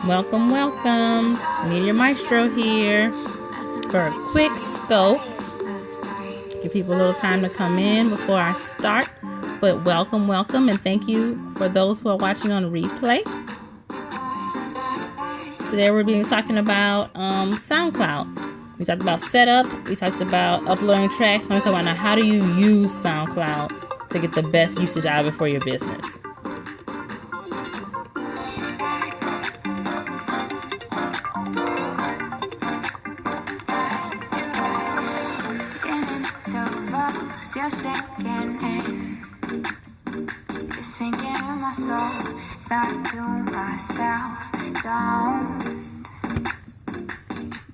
Welcome, welcome. Media Maestro here for a quick scope. Give people a little time to come in before I start. But welcome, and thank you for those who are watching on replay. Today we're being talking about SoundCloud. We talked about setup. We talked about uploading tracks. I'm talking about now how do you use SoundCloud to get the best usage out of it for your business.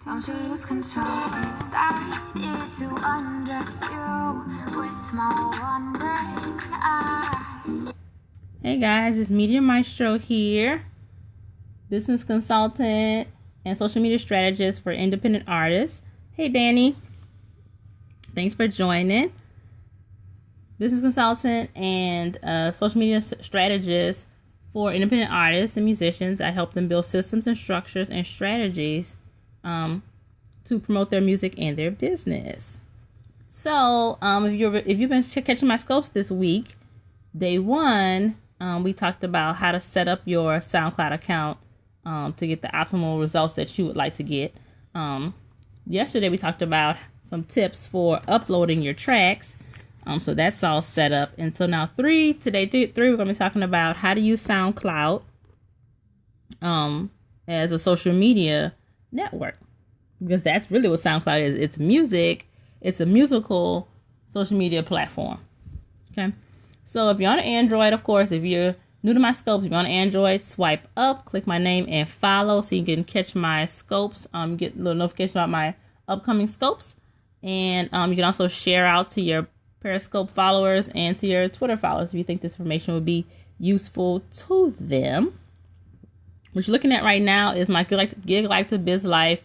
Don't you lose control. Started to undress you with my wandering eye. Hey guys, it's Media Maestro here, business consultant and social media strategist for independent artists. Hey Danny, thanks for joining. Business consultant and social media strategist for independent artists and musicians. I help them build systems and structures and strategies to promote their music and their business. So if you've been catching my scopes this week, day one, we talked about how to set up your SoundCloud account to get the optimal results that you would like to get. Yesterday we talked about some tips for uploading your tracks. So that's all set up. And so now today we're going to be talking about how to use SoundCloud as a social media network, because that's really what SoundCloud is. It's music. It's a musical social media platform. Okay. So if you're on Android, of course, if you're new to my scopes, if you're on Android, swipe up, click my name and follow so you can catch my scopes, get a little notification about my upcoming scopes. And you can also share out to your Periscope followers and to your Twitter followers if you think this information would be useful to them. What you're looking at right now is my Gig Life to Biz Life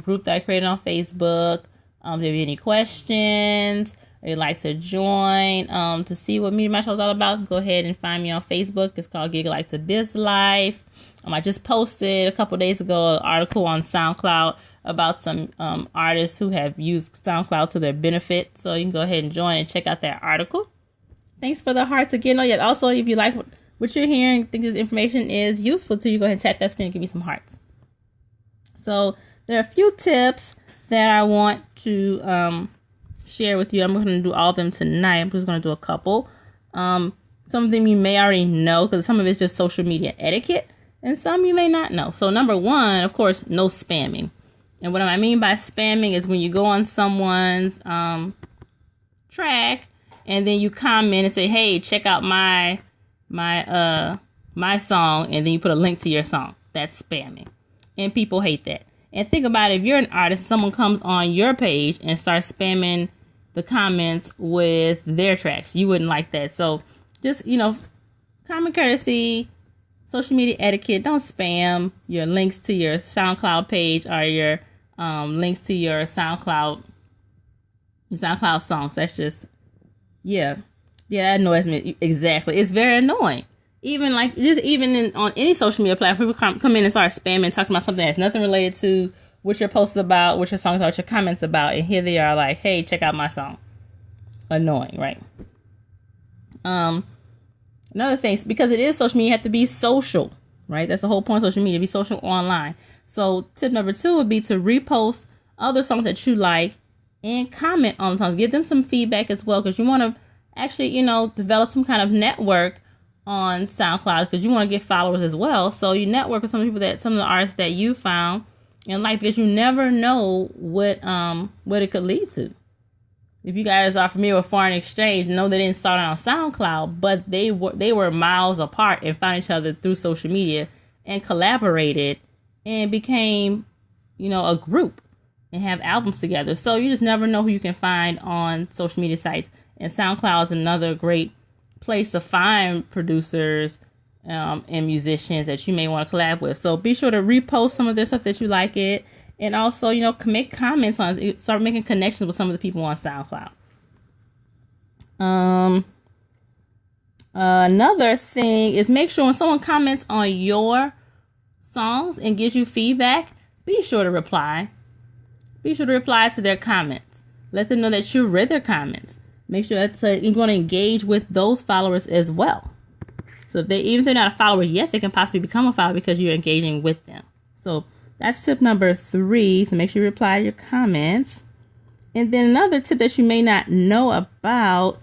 group that I created on Facebook. If you have any questions or you'd like to join to see what Media Maestro is all about, go ahead and find me on Facebook. It's called Gig Life to Biz Life. I just posted a couple days ago an article on SoundCloud about some artists who have used SoundCloud to their benefit. So you can go ahead and join and check out that article. Thanks for the hearts again. Oh, yeah. Also, if you like what you're hearing, think this information is useful to you, go ahead and tap that screen and give me some hearts. So there are a few tips that I want to share with you. I'm going to do all of them tonight. I'm just going to do a couple. Some of them you may already know because some of it's just social media etiquette, and some you may not know. So number one, of course, no spamming. And what I mean by spamming is when you go on someone's track and then you comment and say, "Hey, check out my song," and then you put a link to your song. That's spamming, and people hate that. And think about it, if you're an artist, someone comes on your page and starts spamming the comments with their tracks, you wouldn't like that. So just, common courtesy, social media etiquette, don't spam your links to your SoundCloud page or your links to your SoundCloud songs. That's just, that annoys me. Exactly. It's very annoying. Even on any social media platform, people come in and start spamming, talking about something that's nothing related to what your post is about, what your songs are, what your comments about, and here they are like, "Hey, check out my song." Annoying, right? Another thing, because it is social media, you have to be social, right? That's the whole point of social media, be social online. So tip number 2 would be to repost other songs that you like and comment on the songs. Give them some feedback as well, because you want to actually, develop some kind of network on SoundCloud, because you want to get followers as well. So you network with some of the artists that you found and like, because you never know what it could lead to. If you guys are familiar with foreign exchange, know they didn't start on SoundCloud, but they were miles apart and found each other through social media and collaborated and became, a group and have albums together. So you just never know who you can find on social media sites. And SoundCloud is another great place to find producers and musicians that you may want to collab with. So be sure to repost some of their stuff that you like it. And also, make comments on it. Start making connections with some of the people on SoundCloud. Another thing is make sure when someone comments on your songs and gives you feedback, be sure to reply. Be sure to reply to their comments. Let them know that you read their comments. Make sure that you're going to engage with those followers as well. So even if they're not a follower yet, they can possibly become a follower because you're engaging with them. So that's tip number 3. So make sure you reply to your comments. And then another tip that you may not know about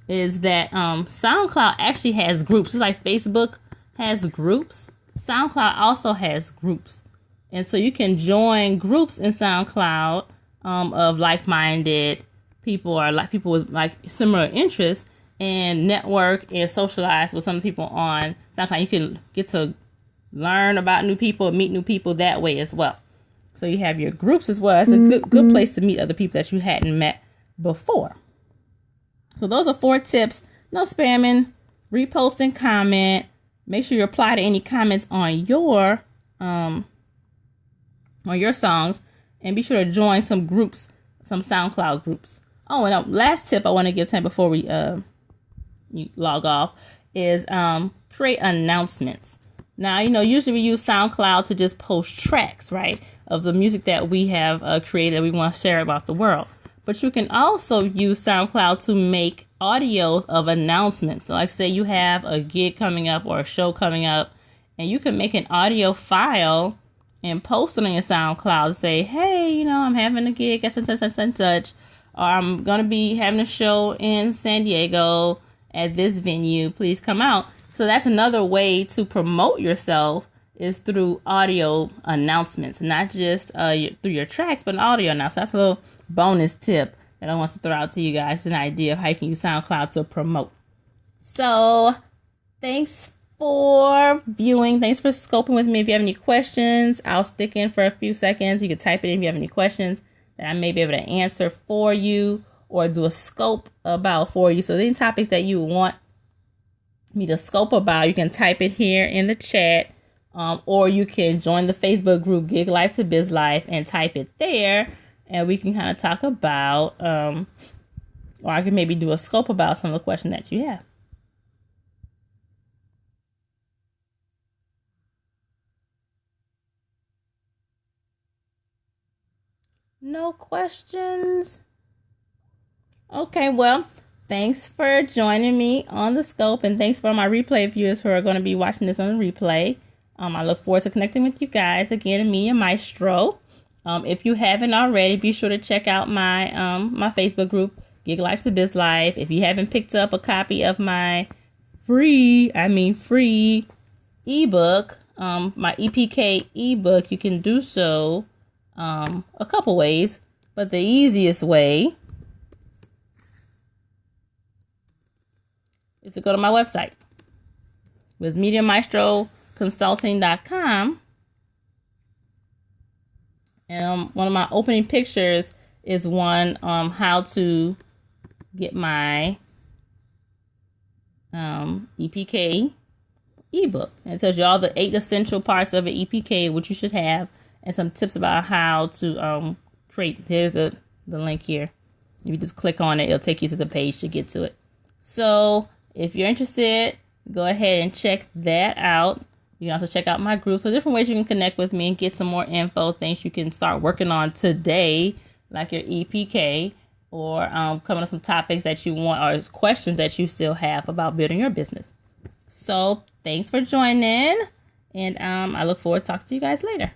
is that SoundCloud actually has groups. Just like Facebook has groups, SoundCloud also has groups. And so you can join groups in SoundCloud of like-minded people or like people with like similar interests and network and socialize with some people on SoundCloud. You can get to learn about new people, meet new people that way as well. So you have your groups as well. It's a good place to meet other people that you hadn't met before. So those are 4 tips. No spamming, repost and comment. Make sure you reply to any comments on your songs, and be sure to join some groups, some SoundCloud groups. Oh, and last tip I want to give time before we you log off is create announcements. Now, usually we use SoundCloud to just post tracks, right, of the music that we have created that we want to share about the world. But you can also use SoundCloud to make audios of announcements. So like say you have a gig coming up or a show coming up, and you can make an audio file and post it on your SoundCloud. Say, hey, I'm having a gig at such and such, or I'm going to be having a show in San Diego at this venue. Please come out. So that's another way to promote yourself, is through audio announcements, not just through your tracks, but an audio announcement. That's a little bonus tip that I want to throw out to you guys, an idea of how you can use SoundCloud to promote. So thanks for viewing. Thanks for scoping with me. If you have any questions, I'll stick in for a few seconds. You can type it in if you have any questions that I may be able to answer for you or do a scope about for you. So any topics that you want me to scope about, you can type it here in the chat, or you can join the Facebook group Gig Life to Biz Life and type it there, and we can kind of talk about, or I can maybe do a scope about some of the questions that you have. No questions? Okay, well, thanks for joining me on the scope, and thanks for my replay viewers who are going to be watching this on the replay. I look forward to connecting with you guys again, me and Maestro. If you haven't already, be sure to check out my my Facebook group, Gig Life to Biz Life. If you haven't picked up a copy of my free ebook, my EPK ebook, you can do so a couple ways, but the easiest way is to go to my website. It's mediamaestroconsulting.com. And one of my opening pictures is one how to get my EPK ebook. And it tells you all the 8 essential parts of an EPK, which you should have, and some tips about how to create. Here's the link here. If you just click on it, it'll take you to the page to get to it. So if you're interested, go ahead and check that out. You can also check out my group. So different ways you can connect with me and get some more info, things you can start working on today, like your EPK, or coming up with some topics that you want or questions that you still have about building your business. So thanks for joining, and I look forward to talking to you guys later.